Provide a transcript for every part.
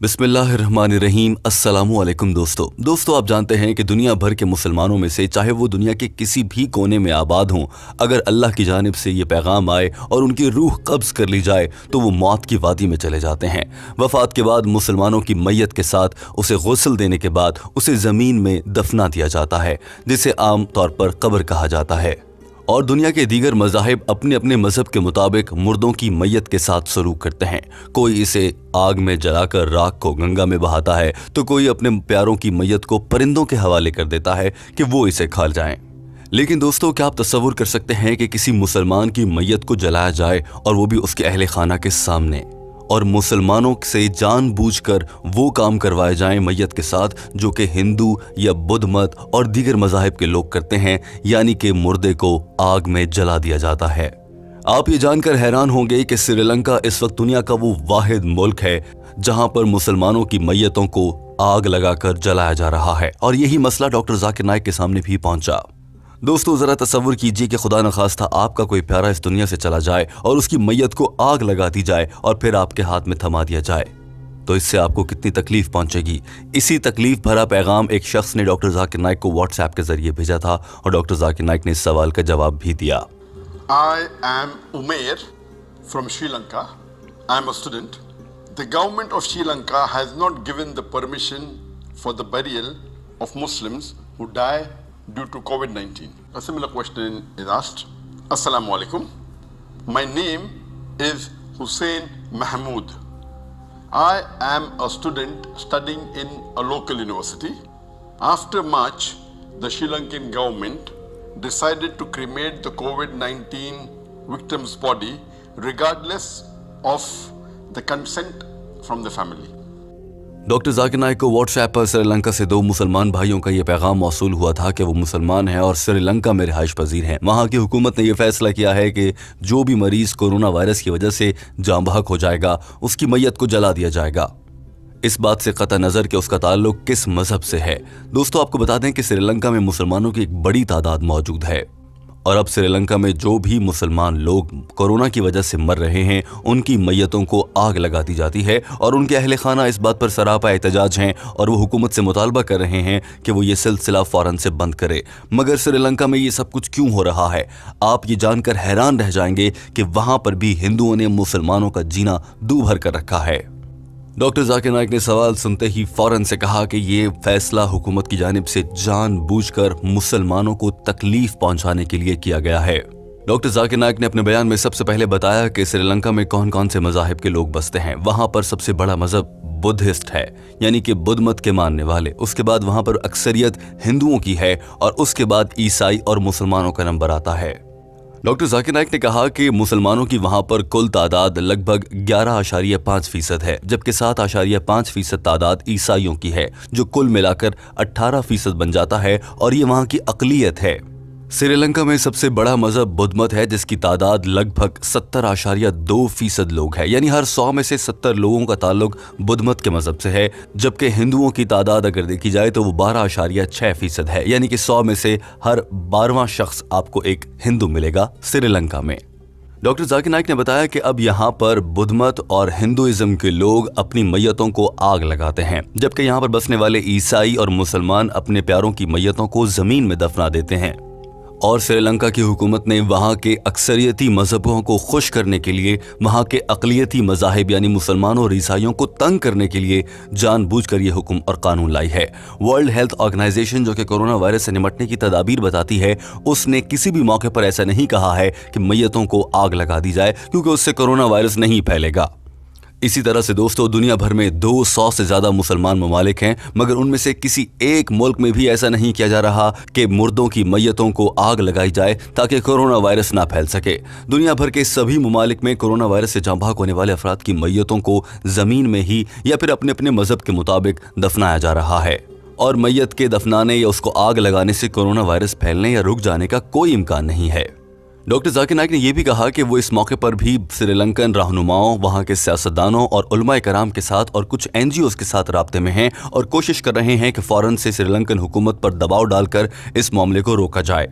बिस्मिल्लाहिर्रहमानिर्रहीम। अस्सलामुअलैकुम दोस्तों आप जानते हैं कि दुनिया भर के मुसलमानों में से चाहे वो दुनिया के किसी भी कोने में आबाद हों, अगर अल्लाह की जानिब से ये पैगाम आए और उनकी रूह कब्ज़ कर ली जाए तो वो मौत की वादी में चले जाते हैं। वफ़ात के बाद मुसलमानों की मैयत के साथ उसे गुस्ल देने के बाद उसे ज़मीन में दफना दिया जाता है, जिसे आम तौर पर कब्र कहा जाता है। और दुनिया के दीगर मज़ाहिब अपने अपने मज़हब के मुताबिक मुर्दों की मैयत के साथ सलूक करते हैं। कोई इसे आग में जलाकर राख को गंगा में बहाता है, तो कोई अपने प्यारों की मैयत को परिंदों के हवाले कर देता है कि वो इसे खा जाएं। लेकिन दोस्तों, क्या आप तसव्वुर कर सकते हैं कि किसी मुसलमान की मैयत को जलाया जाए और वो भी उसके अहले खाना के सामने, और मुसलमानों से जानबूझकर वो काम करवाए जाएं मैयत के साथ जो कि हिंदू या बुद्ध मत और दीगर मज़ाहिब के लोग करते हैं, यानी कि मुर्दे को आग में जला दिया जाता है। आप ये जानकर हैरान होंगे कि श्रीलंका इस वक्त दुनिया का वो वाहिद मुल्क है जहां पर मुसलमानों की मैयतों को आग लगाकर जलाया जा रहा है। और यही मसला डॉक्टर जाकिर नाइक के सामने भी पहुंचा। दोस्तों, ज़रा तसव्वुर कीजिए कि खुदा न खास्ता आपका कोई प्यारा इस दुनिया से चला जाए और उसकी मैयत को आग लगा दी जाए और फिर आपके हाथ में थमा दिया जाए, तो इससे आपको कितनी तकलीफ पहुंचेगी। इसी तकलीफ भरा पैगाम एक शख्स ने डॉक्टर जाकिर नाइक को व्हाट्सएप के जरिए भेजा था और डॉक्टर जाकिर नाइक ने इस सवाल का जवाब भी दिया। I am Umair from Sri Lanka. I am a student. The government of Sri Lanka has not given the permission for the burial of Muslims who die due to COVID-19. A similar question is asked. Assalamu alaikum. My name is Hussein Mahmood. I am a student studying in a local university. After March, the Sri Lankan government decided to cremate the COVID-19 victim's body regardless of the consent from the family. Doctor Zakir Naik को WhatsApp पर श्रीलंका से दो मुसलमान भाइयों का ये पैगाम मौसूल हुआ था कि वो मुसलमान हैं और श्रीलंका में रिहाइश पजीर हैं। वहाँ की हुकूमत ने यह फैसला किया है कि जो भी मरीज कोरोना वायरस की वजह से जाँ बहक हो जाएगा, उसकी मैयत को जला दिया जाएगा, इस बात से कतई नज़र कि उसका ताल्लुक किस मजहब से है। दोस्तों, आपको बता दें कि श्रीलंका में मुसलमानों की एक बड़ी तादाद मौजूद है और अब श्रीलंका में जो भी मुसलमान लोग कोरोना की वजह से मर रहे हैं उनकी मैयतों को आग लगा दी जाती है और उनके अहले खाना इस बात पर सरापा एहतजाज हैं और वो हुकूमत से मुतालबा कर रहे हैं कि वो ये सिलसिला फ़ौरन से बंद करे। मगर श्रीलंका में ये सब कुछ क्यों हो रहा है, आप ये जानकर हैरान रह जाएंगे कि वहाँ पर भी हिंदुओं ने मुसलमानों का जीना दू भर कर रखा है। डॉक्टर जाकिर नाइक ने सवाल सुनते ही फौरन से कहा कि ये फैसला हुकूमत की जानिब से जानबूझकर मुसलमानों को तकलीफ पहुंचाने के लिए किया गया है। डॉक्टर जाकिर नाइक ने अपने बयान में सबसे पहले बताया कि श्रीलंका में कौन कौन से मज़ाहिब के लोग बसते हैं। वहाँ पर सबसे बड़ा मज़हब बुद्धिस्ट है, यानी कि बुद्ध मत के मानने वाले। उसके बाद वहाँ पर अक्सरियत हिंदुओं की है और उसके बाद ईसाई और मुसलमानों का नंबर आता है। डॉक्टर जाकिर नाइक ने कहा कि मुसलमानों की वहाँ पर कुल तादाद लगभग 11.5% है, जबकि 7.5% तादाद ईसाइयों की है, जो कुल मिलाकर 18% बन जाता है और ये वहाँ की अक़लियत है। श्रीलंका में सबसे बड़ा मजहब बुद्ध मत है, जिसकी तादाद लगभग 70.2% लोग है, यानी हर 100 में से 70 लोगों का ताल्लुक बुद्ध मत के मजहब से है। जबकि हिंदुओं की तादाद अगर देखी जाए तो वो 12.6% है, यानी कि 100 में से हर 12वां शख्स आपको एक हिंदू मिलेगा श्रीलंका में। डॉक्टर जाकिर नाइक ने बताया कि अब यहाँ पर बुद्ध मत और हिंदुइज्म के लोग अपनी मैयतों को आग लगाते हैं, जबकि यहाँ पर बसने वाले ईसाई और मुसलमान अपने प्यारों की मैयतों को जमीन में दफना देते हैं। और श्रीलंका की हुकूमत ने वहाँ के अक्सरियती मजहबों को खुश करने के लिए वहाँ के अक़लियती मज़ाहिब यानी मुसलमानों और ईसाइयों को तंग करने के लिए जानबूझकर ये हुक्म और कानून लाई है। वर्ल्ड हेल्थ ऑर्गेनाइजेशन, जो कि कोरोना वायरस से निपटने की तदाबीर बताती है, उसने किसी भी मौके पर ऐसा नहीं कहा है कि मैयतों को आग लगा दी जाए, क्योंकि उससे कोरोना वायरस नहीं फैलेगा। इसी तरह से दोस्तों, दुनिया भर में 200 से ज़्यादा मुसलमान ममालिक हैं, मगर उनमें से किसी एक मुल्क में भी ऐसा नहीं किया जा रहा कि मुर्दों की मैयतों को आग लगाई जाए ताकि कोरोना वायरस ना फैल सके। दुनिया भर के सभी ममालिक में कोरोना वायरस से जाँ बहक होने वाले अफराद की मैयतों को ज़मीन में ही या फिर अपने अपने मज़हब के मुताबिक दफनाया जा रहा है, और मैयत के दफनाने या उसको आग लगाने से कोरोना वायरस फैलने या रुक जाने का कोई इम्कान नहीं है। डॉक्टर जाकिर नाइक ने यह भी कहा कि वो इस मौके पर भी श्रीलंकन रहनुमाओं, वहाँ के सियासतदानों और उलमाए कराम के साथ और कुछ NGOs के साथ राब्ते में हैं और कोशिश कर रहे हैं कि फ़ौरन से श्रीलंकन हुकूमत पर दबाव डालकर इस मामले को रोका जाए।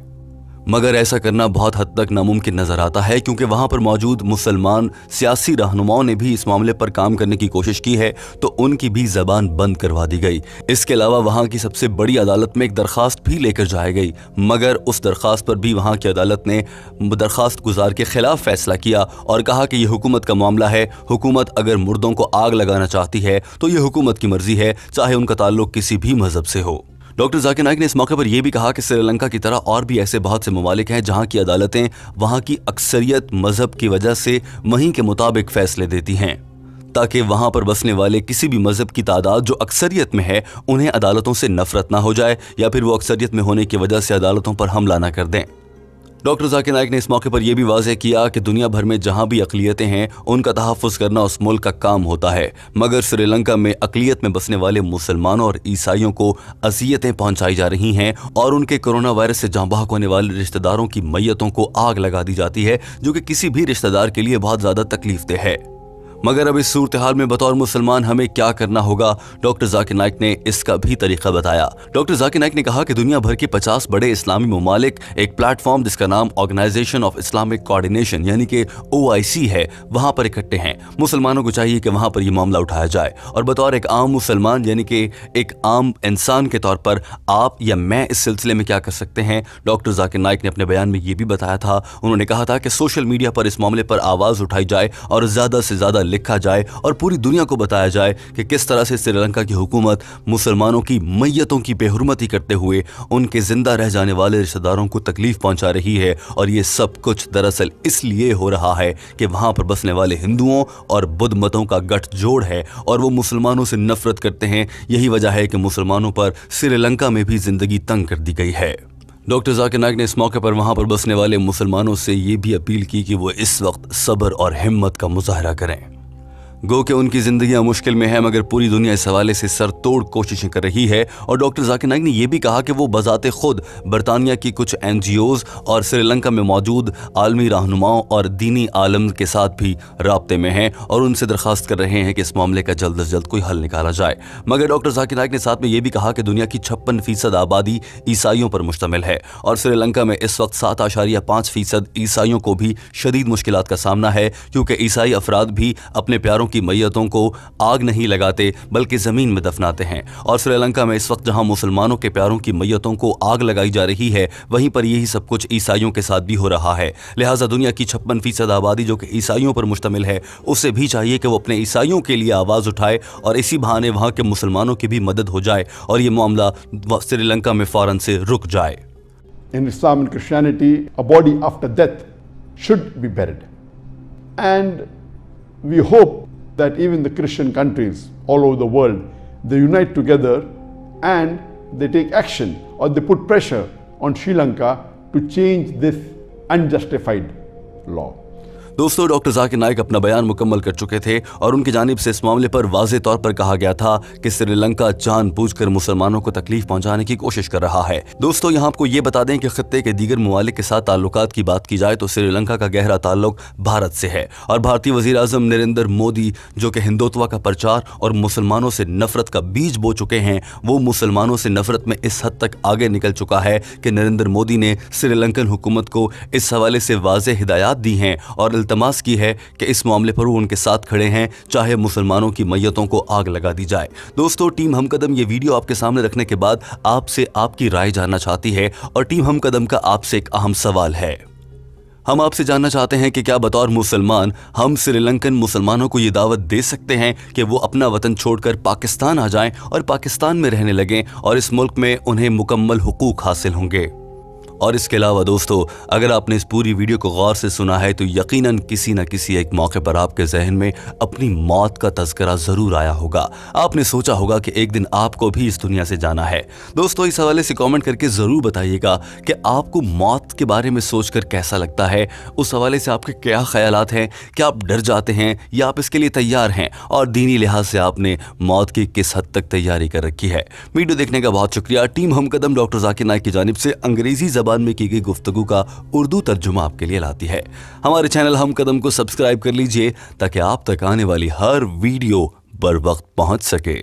मगर ऐसा करना बहुत हद तक नामुमकिन नजर आता है, क्योंकि वहां पर मौजूद मुसलमान सियासी रहनुमाओं ने भी इस मामले पर काम करने की कोशिश की है तो उनकी भी जबान बंद करवा दी गई। इसके अलावा वहां की सबसे बड़ी अदालत में एक दरखास्त भी लेकर जाई गई, मगर उस दरखास्त पर भी वहां की अदालत ने दरखास्त गुजार के खिलाफ फैसला किया और कहा कि यह हुकूमत का मामला है। हुकूमत अगर मुर्दों को आग लगाना चाहती है तो यह हुकूमत की मर्जी है, चाहे उनका ताल्लुक किसी भी मजहब से हो। डॉक्टर जाकिर नाइक ने इस मौके पर यह भी कहा कि श्रीलंका की तरह और भी ऐसे बहुत से ममालिक हैं जहां की अदालतें वहां की अक्सरियत मजहब की वजह से वहीं के मुताबिक फैसले देती हैं, ताकि वहां पर बसने वाले किसी भी मजहब की तादाद जो अक्सरियत में है उन्हें अदालतों से नफरत ना हो जाए या फिर वो अक्सरियत में होने की वजह से अदालतों पर हमला ना कर दें। डॉक्टर जाकिर नाइक ने इस मौके पर यह भी वाज़ेह किया कि दुनिया भर में जहां भी अक़लियतें हैं उनका तहफ़्फ़ुज़ करना उस मुल्क का काम होता है, मगर श्रीलंका में अक़लियत में बसने वाले मुसलमानों और ईसाइयों को अज़ियतें पहुंचाई जा रही हैं और उनके कोरोना वायरस से जाँ बहक होने वाले रिश्तेदारों की मैयतों को आग लगा दी जाती है, जो कि किसी भी रिश्तेदार के लिए बहुत ज़्यादा तकलीफ़देह है। मगर अब इस सूरत हाल में बतौर मुसलमान हमें क्या करना होगा, डॉक्टर जाकिर नाइक ने इसका भी तरीका बताया। डॉक्टर जाकिर नाइक ने कहा कि दुनिया भर के 50 बड़े इस्लामी ममालिक एक प्लेटफॉर्म जिसका नाम ऑर्गेनाइजेशन ऑफ इस्लामिक कोऑर्डिनेशन यानी कि OIC है, वहां पर इकट्ठे हैं। मुसलमानों को चाहिए कि वहां पर यह मामला उठाया जाए और बतौर एक आम मुसलमान यानी कि एक आम इंसान के तौर पर आप या मैं इस सिलसिले में क्या कर सकते हैं, डॉक्टर जाकिर नाइक ने अपने बयान में ये भी बताया था। उन्होंने कहा था कि सोशल मीडिया पर इस मामले पर आवाज़ उठाई जाए और ज़्यादा से ज़्यादा लिखा जाए और पूरी दुनिया को बताया जाए कि किस तरह से श्रीलंका की हुकूमत मुसलमानों की मैयतों की बेहुरमती करते हुए उनके जिंदा रह जाने वाले रिश्तेदारों को तकलीफ पहुंचा रही है। और ये सब कुछ दरअसल इसलिए हो रहा है कि वहां पर बसने वाले हिंदुओं और बुद्ध मतों का गठजोड़ है और वो मुसलमानों से नफरत करते हैं। यही वजह है कि मुसलमानों पर श्रीलंका में भी जिंदगी तंग कर दी गई है। डॉक्टर जाकिर नाइक ने इस मौके पर वहां पर बसने वाले मुसलमानों से ये भी अपील की कि वो इस वक्त सब्र और हिम्मत का मुजाहरा करें। गो कि उनकी जिंदगियां मुश्किल में है, मगर पूरी दुनिया इस हवाले से सरतोड़ कोशिशें कर रही है। और डॉक्टर जाकिर नाइक ने यह भी कहा कि वो बजाते खुद बरतानिया की कुछ NGOs और श्रीलंका में मौजूद आलमी रहनुमाओं और दीनी आलम के साथ भी राब्ते में हैं और उनसे दरख्वास्त कर रहे हैं कि इस मामले का जल्द से जल्द कोई हल निकाला जाए। मगर डॉक्टर जाकिर नाइक ने साथ में यह भी कहा कि दुनिया की 56% आबादी ईसाइयों पर मुश्तमिल है और श्रीलंका में इस वक्त 7.5% ईसाइयों को भी शदीद मुश्किलात का सामना है, क्योंकि ईसाई अफराद भी अपने प्यारों की मैयतों को आग नहीं लगाते बल्कि जमीन में दफनाते हैं। और श्रीलंका में इस वक्त जहां मुसलमानों के प्यारों की मैयतों को आग लगाई जा रही है, वहीं पर यही सब कुछ ईसाइयों के साथ भी हो रहा है। लिहाजा दुनिया की 56% आबादी जो कि ईसाइयों पर मुश्तमिल है, उसे भी चाहिए कि वो अपने ईसाइयों के लिए आवाज़ उठाए और इसी बहाने वहां के मुसलमानों की भी मदद हो जाए और ये मामला श्रीलंका में फौरन से रुक जाए। In Islam and Christianity, a body after death should be buried. And we hope that even the Christian countries all over the world, they unite together and they take action or they put pressure on Sri Lanka to change this unjustified law. दोस्तों, doctor Zakir Naik अपना बयान मुकम्मल कर चुके थे और उनकी जानिब से इस मामले पर वाज़े तौर पर कहा गया था कि श्रीलंका जानबूझकर मुसलमानों को तकलीफ पहुंचाने की कोशिश कर रहा है। दोस्तों, यहाँ आपको ये बता दें कि खत्ते के दीगर ममालिक के साथ ताल्लुकात की बात की जाए तो श्रीलंका का गहरा ताल्लुक भारत से है और भारतीय वज़ीर आज़म नरेंद्र मोदी जो कि हिंदुत्व का प्रचार और मुसलमानों से नफरत का बीज बो चुके हैं, वो मुसलमानों से नफरत में इस हद तक आगे निकल चुका है कि नरेंद्र मोदी ने श्रीलंकन हुकूमत को इस हवाले से वाज़े हिदायत दी हैं और इल्तमास की है कि इस मामले पर वो उनके साथ खड़े हैं, चाहे मुसलमानों की मैयतों को आग लगा दी जाए। दोस्तों, टीम हम कदम ये वीडियो आपके सामने रखने के बाद आपसे आपकी राय जानना चाहती है और टीम हम कदम का आपसे एक अहम सवाल है। हम आपसे जानना चाहते हैं कि क्या बतौर मुसलमान हम श्रीलंकन मुसलमानों को ये दावत दे सकते हैं कि वो अपना वतन छोड़कर पाकिस्तान आ जाएं और पाकिस्तान में रहने लगें और इस मुल्क में उन्हें मुकम्मल हुकूक हासिल होंगे। और इसके अलावा दोस्तों, अगर आपने इस पूरी वीडियो को गौर से सुना है तो यकीनन किसी न किसी एक मौके पर आपके जहन में अपनी मौत का तज़किरा ज़रूर आया होगा। आपने सोचा होगा कि एक दिन आपको भी इस दुनिया से जाना है। दोस्तों, इस हवाले से कमेंट करके ज़रूर बताइएगा कि आपको मौत के बारे में सोचकर कैसा लगता है। उस हवाले से आपके क्या ख्यालात हैं? क्या आप डर जाते हैं या आप इसके लिए तैयार हैं? और दीनी लिहाज से आपने मौत की किस हद तक तैयारी कर रखी है? वीडियो देखने का बहुत शुक्रिया। टीम हम कदम डॉक्टर जाकिर नाइक की जानिब से अंग्रेजी ज़बान में की गई गुफ्तगू का उर्दू तर्जुमा आपके लिए लाती है। हमारे चैनल हम कदम को सब्सक्राइब कर लीजिए ताकि आप तक आने वाली हर वीडियो बर वक्त पहुंच सके।